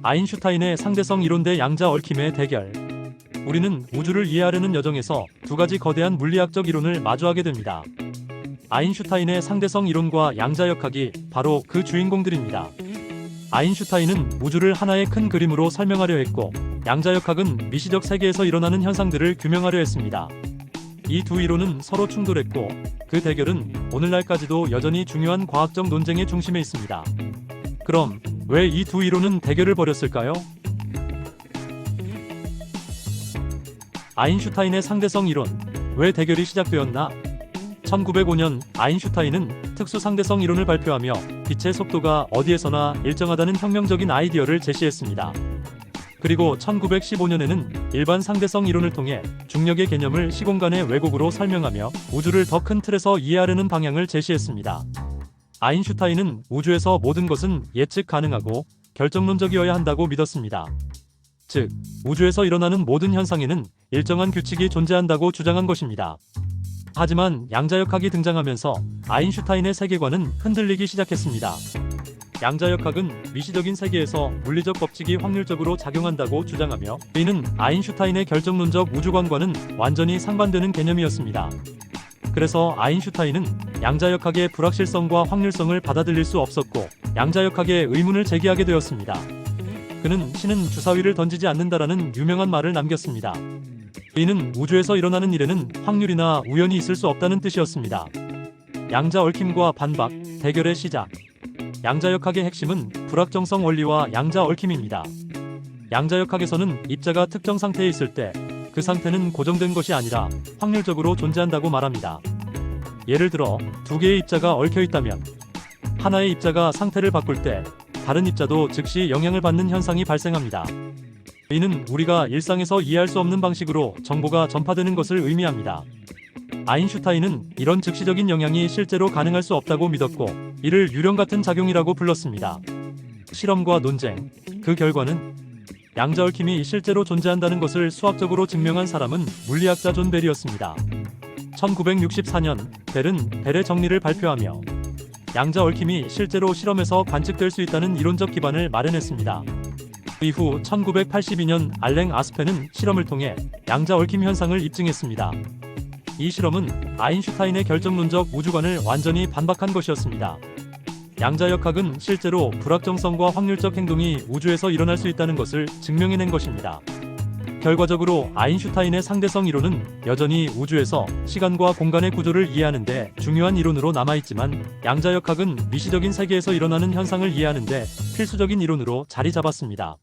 아인슈타인의 상대성 이론 대 양자 얽힘의 대결. 우리는 우주를 이해하려는 여정에서 두 가지 거대한 물리학적 이론을 마주하게 됩니다. 아인슈타인의 상대성 이론과 양자역학이 바로 그 주인공들입니다. 아인슈타인은 우주를 하나의 큰 그림으로 설명하려 했고, 양자역학은 미시적 세계에서 일어나는 현상들을 규명하려 했습니다. 이 두 이론은 서로 충돌했고, 그 대결은 오늘날까지도 여전히 중요한 과학적 논쟁의 중심에 있습니다. 그럼 왜 이 두 이론은 대결을 벌였을까요? 아인슈타인의 상대성 이론, 왜 대결이 시작되었나? 1905년 아인슈타인은 특수 상대성 이론을 발표하며 빛의 속도가 어디에서나 일정하다는 혁명적인 아이디어를 제시했습니다. 그리고 1915년에는 일반 상대성 이론을 통해 중력의 개념을 시공간의 왜곡으로 설명하며 우주를 더 큰 틀에서 이해하려는 방향을 제시했습니다. 아인슈타인은 우주에서 모든 것은 예측 가능하고 결정론적이어야 한다고 믿었습니다. 즉, 우주에서 일어나는 모든 현상에는 일정한 규칙이 존재한다고 주장한 것입니다. 하지만 양자역학이 등장하면서 아인슈타인의 세계관은 흔들리기 시작했습니다. 양자역학은 미시적인 세계에서 물리적 법칙이 확률적으로 작용한다고 주장하며, 이는 아인슈타인의 결정론적 우주관과는 완전히 상반되는 개념이었습니다. 그래서 아인슈타인은 양자역학의 불확실성과 확률성을 받아들일 수 없었고, 양자역학의 의문을 제기하게 되었습니다. 그는 신은 주사위를 던지지 않는다라는 유명한 말을 남겼습니다. 이는 우주에서 일어나는 일에는 확률이나 우연이 있을 수 없다는 뜻이었습니다. 양자 얽힘과 반박, 대결의 시작. 양자역학의 핵심은 불확정성 원리와 양자 얽힘입니다. 양자역학에서는 입자가 특정 상태에 있을 때 그 상태는 고정된 것이 아니라 확률적으로 존재한다고 말합니다. 예를 들어 두 개의 입자가 얽혀 있다면 하나의 입자가 상태를 바꿀 때 다른 입자도 즉시 영향을 받는 현상이 발생합니다. 이는 우리가 일상에서 이해할 수 없는 방식으로 정보가 전파되는 것을 의미합니다. 아인슈타인은 이런 즉시적인 영향이 실제로 가능할 수 없다고 믿었고, 이를 유령 같은 작용이라고 불렀습니다. 실험과 논쟁, 그 결과는 양자 얽힘이 실제로 존재한다는 것을 수학적으로 증명한 사람은 물리학자 존 벨이었습니다. 1964년 벨은 벨의 정리를 발표하며 양자 얽힘이 실제로 실험에서 관측될 수 있다는 이론적 기반을 마련했습니다. 이후 1982년 알랭 아스펜은 실험을 통해 양자 얽힘 현상을 입증했습니다. 이 실험은 아인슈타인의 결정론적 우주관을 완전히 반박한 것이었습니다. 양자역학은 실제로 불확정성과 확률적 행동이 우주에서 일어날 수 있다는 것을 증명해낸 것입니다. 결과적으로 아인슈타인의 상대성 이론은 여전히 우주에서 시간과 공간의 구조를 이해하는 데 중요한 이론으로 남아있지만, 양자역학은 미시적인 세계에서 일어나는 현상을 이해하는 데 필수적인 이론으로 자리 잡았습니다.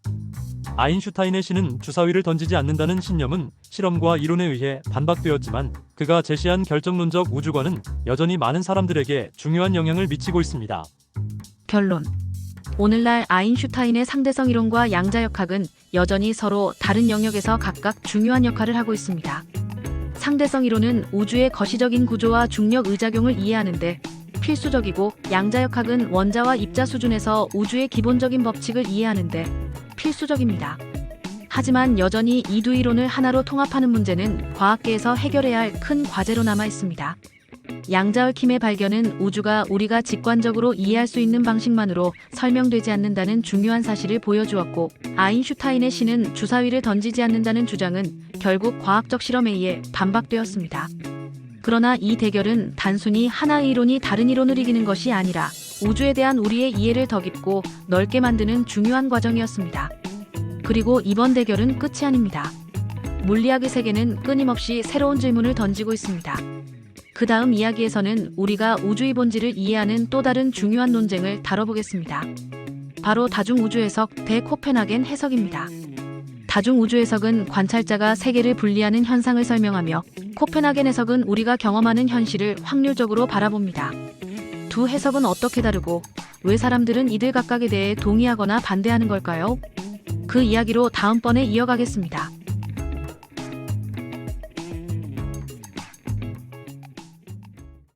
아인슈타인의 신은 주사위를 던지지 않는다는 신념은 실험과 이론에 의해 반박되었지만, 그가 제시한 결정론적 우주관은 여전히 많은 사람들에게 중요한 영향을 미치고 있습니다. 결론. 오늘날 아인슈타인의 상대성 이론과 양자역학은 여전히 서로 다른 영역에서 각각 중요한 역할을 하고 있습니다. 상대성 이론은 우주의 거시적인 구조와 중력 의작용을 이해하는 데 필수적이고, 양자역학은 원자와 입자 수준에서 우주의 기본적인 법칙을 이해하는 데 필수적입니다. 하지만 여전히 이 두 이론을 하나로 통합하는 문제는 과학계에서 해결해야 할 큰 과제로 남아 있습니다. 양자 얽힘의 발견은 우주가 우리가 직관적으로 이해할 수 있는 방식만으로 설명되지 않는다는 중요한 사실을 보여주었고, 아인슈타인의 신은 주사위를 던지지 않는다는 주장은 결국 과학적 실험에 의해 반박되었습니다. 그러나 이 대결은 단순히 하나의 이론이 다른 이론을 이기는 것이 아니라 우주에 대한 우리의 이해를 더 깊고 넓게 만드는 중요한 과정이었습니다. 그리고 이번 대결은 끝이 아닙니다. 물리학의 세계는 끊임없이 새로운 질문을 던지고 있습니다. 그 다음 이야기에서는 우리가 우주의 본질을 이해하는 또 다른 중요한 논쟁을 다뤄보겠습니다. 바로 다중우주 해석 대 코펜하겐 해석입니다. 다중우주 해석은 관찰자가 세계를 분리하는 현상을 설명하며, 코펜하겐 해석은 우리가 경험하는 현실을 확률적으로 바라봅니다. 두 해석은 어떻게 다르고 왜 사람들은 이들 각각에 대해 동의하거나 반대하는 걸까요? 그 이야기로 다음번에 이어가겠습니다.